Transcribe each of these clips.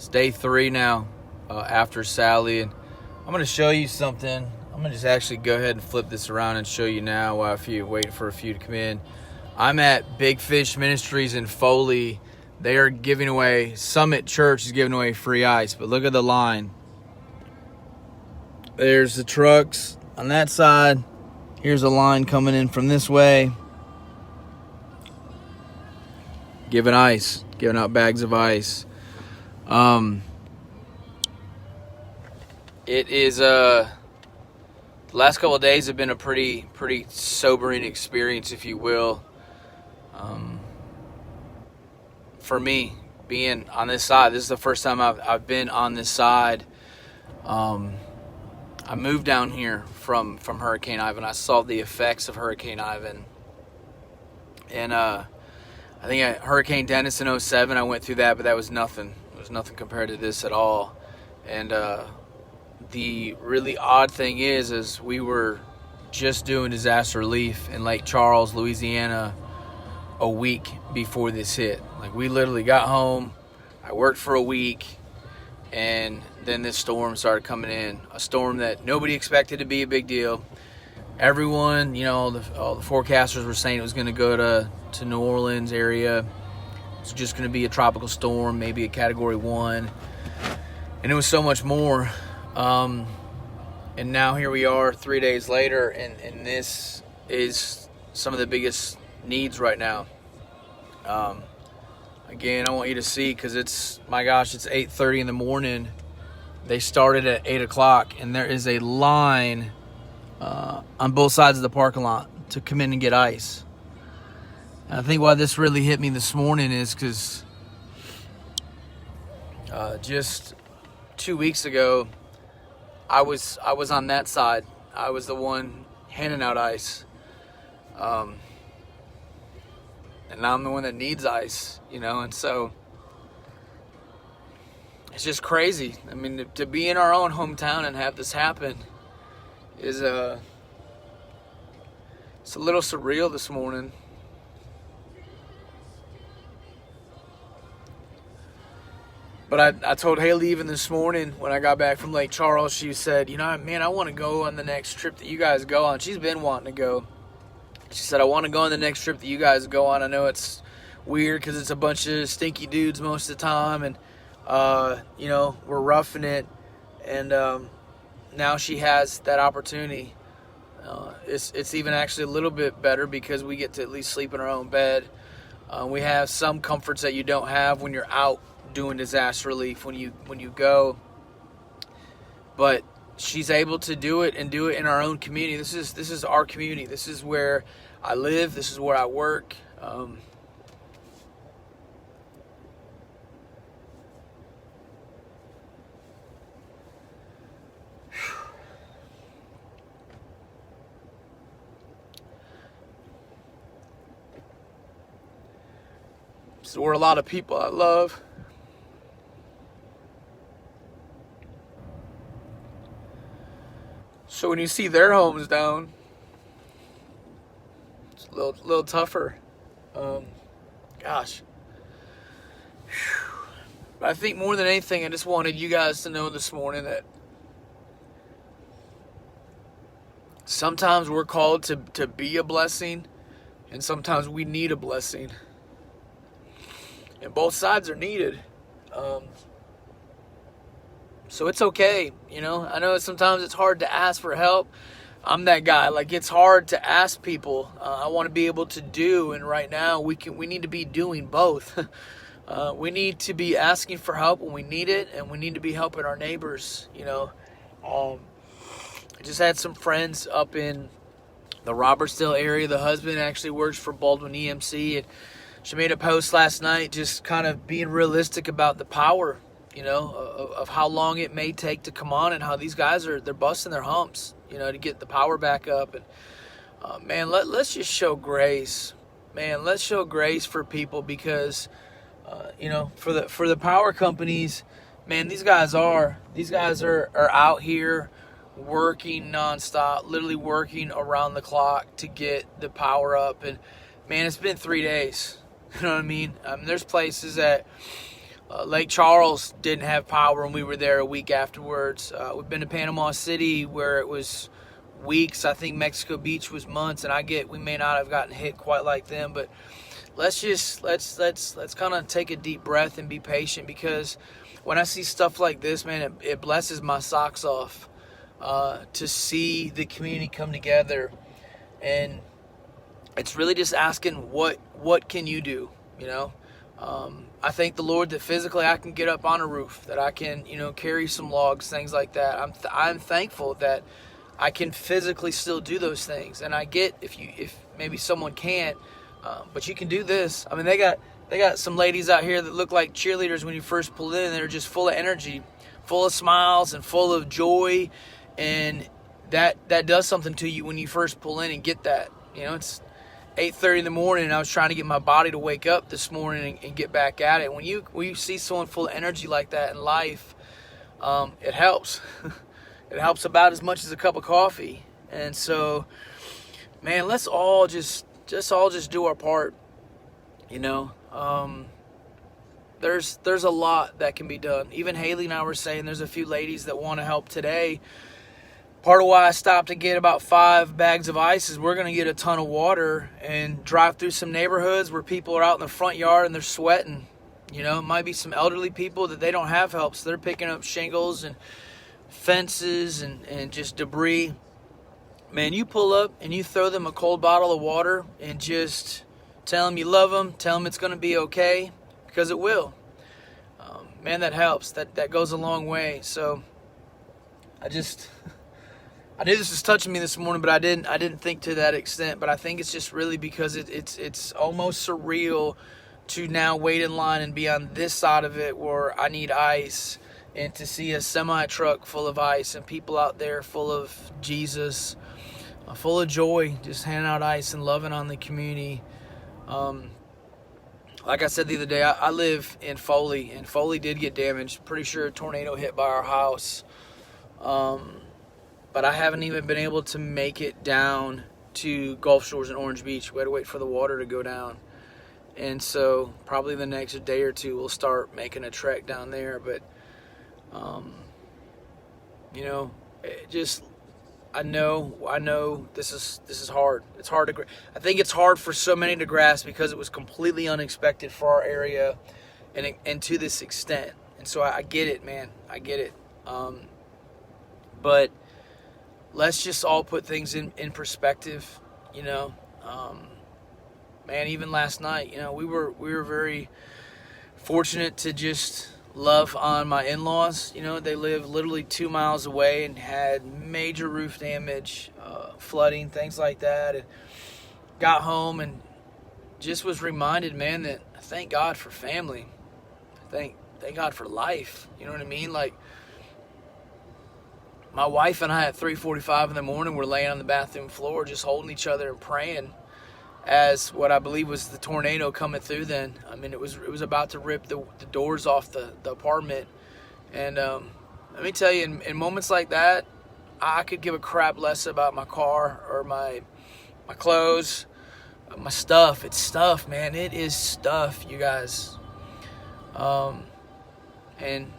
It's day 3 now after Sally, and I'm going to show you something. I'm going to just actually go ahead and flip this around and show you now while you wait for a few to come in. I'm at Big Fish Ministries in Foley. They are giving away, Summit Church is giving away free ice, but look at the line. There's the trucks on that side. Here's a line coming in from this way. Giving ice, giving out bags of ice. It is the last couple of days have been a pretty sobering experience, if you will. For me, being on this side, this is the first time I've been on this side. I moved down here from Hurricane Ivan. I saw the effects of Hurricane Ivan, and I think at Hurricane Dennis in 2007, I went through that, but that was nothing. It was nothing compared to this at all. And the really odd thing is we were just doing disaster relief in Lake Charles, Louisiana, a week before this hit. Like, we literally got home, I worked for a week, and then this storm started coming in. A storm that nobody expected to be a big deal. Everyone, all the forecasters were saying it was going to go to New Orleans area. It's just going to be a tropical storm, maybe a Category 1. And it was so much more. And now here we are 3 days later, and this is some of the biggest needs right now. Again, I want you to see, because it's 8:30 in the morning. They started at 8 o'clock, and there is a line on both sides of the parking lot to come in and get ice. And I think why this really hit me this morning is because just 2 weeks ago, I was on that side. I was the one handing out ice. And now I'm the one that needs ice, and so it's just crazy. I mean, to be in our own hometown and have this happen is it's a little surreal this morning. But I told Haley even this morning when I got back from Lake Charles, she said, man, I want to go on the next trip that you guys go on. She's been wanting to go. She said, I want to go on the next trip that you guys go on. I know it's weird because it's a bunch of stinky dudes most of the time, and, we're roughing it. And now she has that opportunity. It's even actually a little bit better because we get to at least sleep in our own bed. We have some comforts that you don't have when you're out doing disaster relief when you go. But she's able to do it and do it in our own community. This is our community. This is where I live. This is where I work. This is where a lot of people I love. So when you see their homes down, it's a little tougher. Gosh. But I think more than anything, I just wanted you guys to know this morning that sometimes we're called to be a blessing, and sometimes we need a blessing. And both sides are needed. So it's okay, I know sometimes it's hard to ask for help. I'm that guy. Like, it's hard to ask people. I want to be able to do, and right now we need to be doing both. We need to be asking for help when we need it, and we need to be helping our neighbors. I just had some friends up in the Robertsdale area. The husband actually works for Baldwin EMC, and she made a post last night just kind of being realistic about the power, of how long it may take to come on, and how these guys they're busting their humps, to get the power back up. And man, let's just show grace. Man, let's show grace for people, because for the power companies, man, these guys are out here working nonstop, literally working around the clock to get the power up. And man, it's been 3 days. You know what I mean? There's places that Lake Charles didn't have power when we were there a week afterwards. We've been to Panama City where it was weeks. I think Mexico Beach was months, and we may not have gotten hit quite like them, but let's kind of take a deep breath and be patient, because when I see stuff like this, man, it blesses my socks off to see the community come together. And it's really just asking, what can you do, you know? I thank the Lord that physically I can get up on a roof, that I can, carry some logs, things like that. I'm thankful that I can physically still do those things. And I get if maybe someone can't, but you can do this. I mean, they got some ladies out here that look like cheerleaders when you first pull in. They're just full of energy, full of smiles, and full of joy, and that does something to you when you first pull in and get that. It's 8:30 in the morning, and I was trying to get my body to wake up this morning and get back at it. When you see someone full of energy like that in life, it helps. It helps about as much as a cup of coffee. And so, man, let's all just do our part. There's a lot that can be done. Even Haley and I were saying there's a few ladies that want to help today. Part of why I stopped to get about 5 bags of ice is we're going to get a ton of water and drive through some neighborhoods where people are out in the front yard and they're sweating. It might be some elderly people that they don't have help, so they're picking up shingles and fences and just debris. Man, you pull up and you throw them a cold bottle of water and just tell them you love them, tell them it's going to be okay, because it will. Man, that helps. That goes a long way. So I knew this was touching me this morning, but I didn't think to that extent. But I think it's just really because it's almost surreal to now wait in line and be on this side of it where I need ice, and to see a semi truck full of ice and people out there full of Jesus, full of joy, just handing out ice and loving on the community. Like I said the other day, I live in Foley, and Foley did get damaged. Pretty sure a tornado hit by our house. But I haven't even been able to make it down to Gulf Shores and Orange Beach. We had to wait for the water to go down. And so probably the next day or two we'll start making a trek down there. But, I know this is hard. It's hard to, I think it's hard for so many to grasp because it was completely unexpected for our area and to this extent. And so I get it, man. I get it. But let's just all put things in perspective, man, even last night, we were very fortunate to just love on my in-laws. They live literally 2 miles away and had major roof damage, flooding, things like that, and got home and just was reminded, man, that I thank God for family. Thank God for life. You know what I mean? Like, my wife and I at 3:45 in the morning were laying on the bathroom floor just holding each other and praying as what I believe was the tornado coming through then. I mean, it was about to rip the doors off the apartment. And let me tell you, in moments like that, I could give a crap less about my car or my clothes, my stuff. It's stuff, man. It is stuff, you guys. And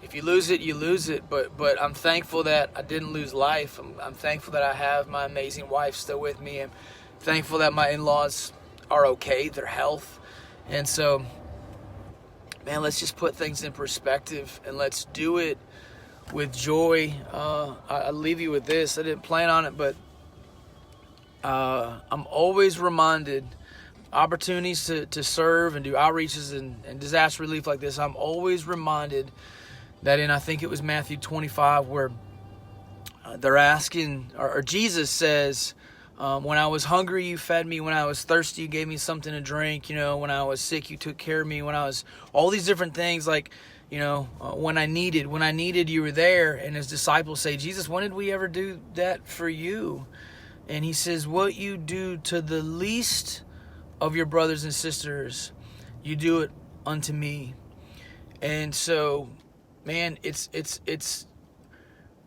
if you lose it, you lose it. But I'm thankful that I didn't lose life. I'm thankful that I have my amazing wife still with me. I'm thankful that my in-laws are okay, their health. And so, man, let's just put things in perspective and let's do it with joy. I'll leave you with this. I didn't plan on it, but I'm always reminded opportunities to serve and do outreaches and disaster relief like this. I'm always reminded that I think it was Matthew 25, where they're asking, or Jesus says, when I was hungry, you fed me. When I was thirsty, you gave me something to drink. When I was sick, you took care of me. When I was, all these different things, like, when I needed, you were there. And his disciples say, Jesus, when did we ever do that for you? And he says, what you do to the least of your brothers and sisters, you do it unto me. And so, man, it's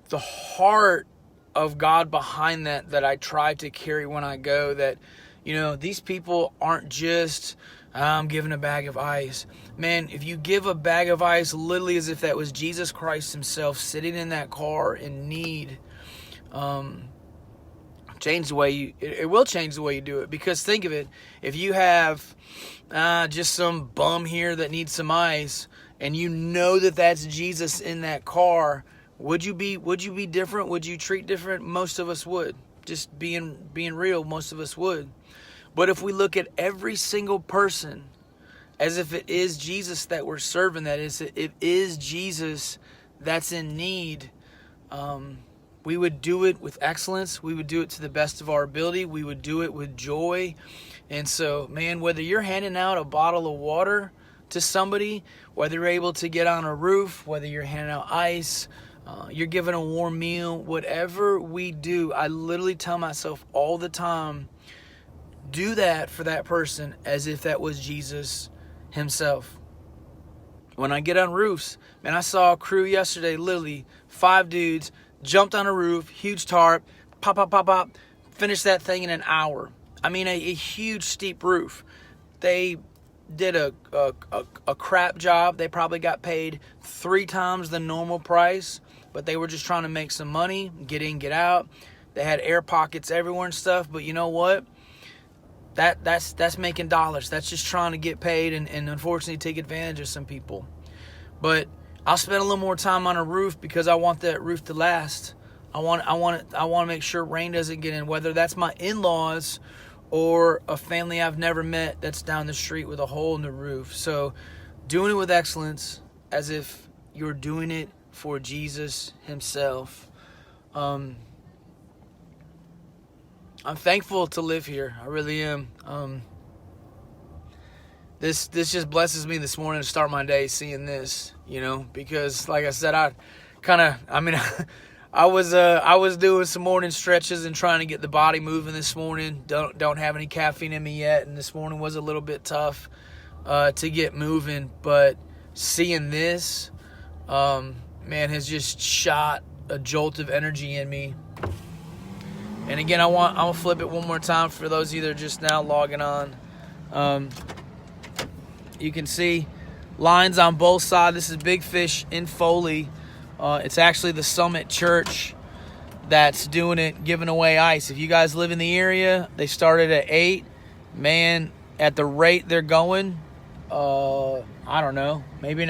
the heart of God behind that I try to carry when I go, that, these people aren't just I'm giving a bag of ice. Man, if you give a bag of ice literally as if that was Jesus Christ himself sitting in that car in need, change the way it will change the way you do it. Because think of it, if you have just some bum here that needs some ice, and you know that that's Jesus in that car, would you be different? Would you treat different? Most of us would. Just being real, most of us would. But if we look at every single person as if it is Jesus that we're serving, that is, it is Jesus that's in need, we would do it with excellence. We would do it to the best of our ability. We would do it with joy. And so, man, whether you're handing out a bottle of water to somebody, whether you're able to get on a roof, whether you're handing out ice, you're giving a warm meal, whatever we do, I literally tell myself all the time, do that for that person as if that was Jesus himself. When I get on roofs, man, I saw a crew yesterday, literally 5 dudes, jumped on a roof, huge tarp, pop, finished that thing in an hour. I mean, a huge steep roof. They did a crap job. They probably got paid 3 times the normal price, but they were just trying to make some money, get in, get out. They had air pockets everywhere and stuff, but you know what? That's making dollars. That's just trying to get paid and unfortunately take advantage of some people. But I'll spend a little more time on a roof because I want that roof to last. I want to make sure rain doesn't get in, whether that's my in-laws or a family I've never met that's down the street with a hole in the roof. So doing it with excellence as if you're doing it for Jesus himself. I'm thankful to live here. I really am. This just blesses me this morning to start my day seeing this, because like I said, I was doing some morning stretches and trying to get the body moving this morning. Don't have any caffeine in me yet, and this morning was a little bit tough to get moving. But seeing this, man, has just shot a jolt of energy in me. And again, I'm gonna flip it one more time for those of you that are just now logging on. You can see lines on both sides. This is Big Fish in Foley. It's actually the Summit Church that's doing it, giving away ice. If you guys live in the area, they started at 8. Man, at the rate they're going, I don't know, maybe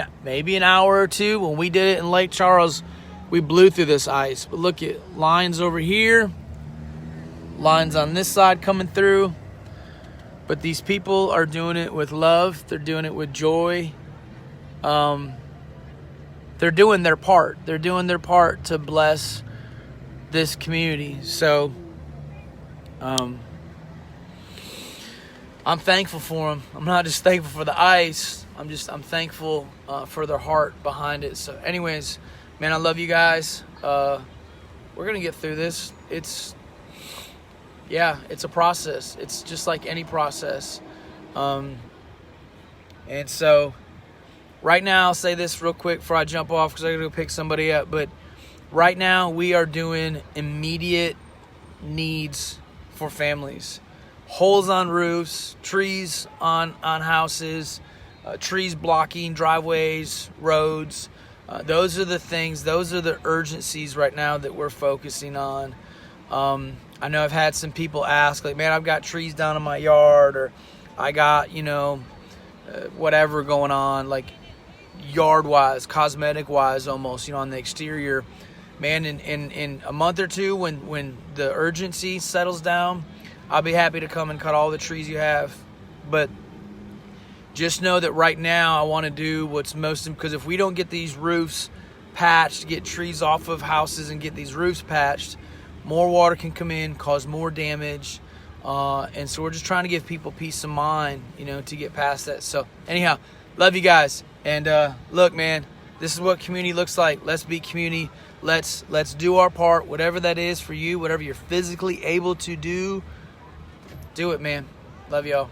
an hour or two. When we did it in Lake Charles, we blew through this ice. But look at lines over here. Lines on this side coming through. But these people are doing it with love. They're doing it with joy. They're doing their part. They're doing their part to bless this community. So I'm thankful for them. I'm not just thankful for the ice. I'm thankful for their heart behind it. So anyways, man, I love you guys. We're going to get through this. It's a process. It's just like any process. And so right now, I'll say this real quick before I jump off because I got to go pick somebody up. But right now, we are doing immediate needs for families. Holes on roofs, trees on houses, trees blocking driveways, roads. Those are the things, those are the urgencies right now that we're focusing on. I know I've had some people ask, like, man, I've got trees down in my yard, or I got, whatever going on, like yard-wise, cosmetic-wise almost, on the exterior. Man, in a month or two, when the urgency settles down, I'll be happy to come and cut all the trees you have. But just know that right now I want to do what's most, because if we don't get these roofs patched, get trees off of houses and get these roofs patched, more water can come in, cause more damage. And so we're just trying to give people peace of mind, to get past that. So anyhow, love you guys. And look, man, this is what community looks like. Let's be community. Let's do our part, whatever that is for you, whatever you're physically able to do it, man. Love y'all.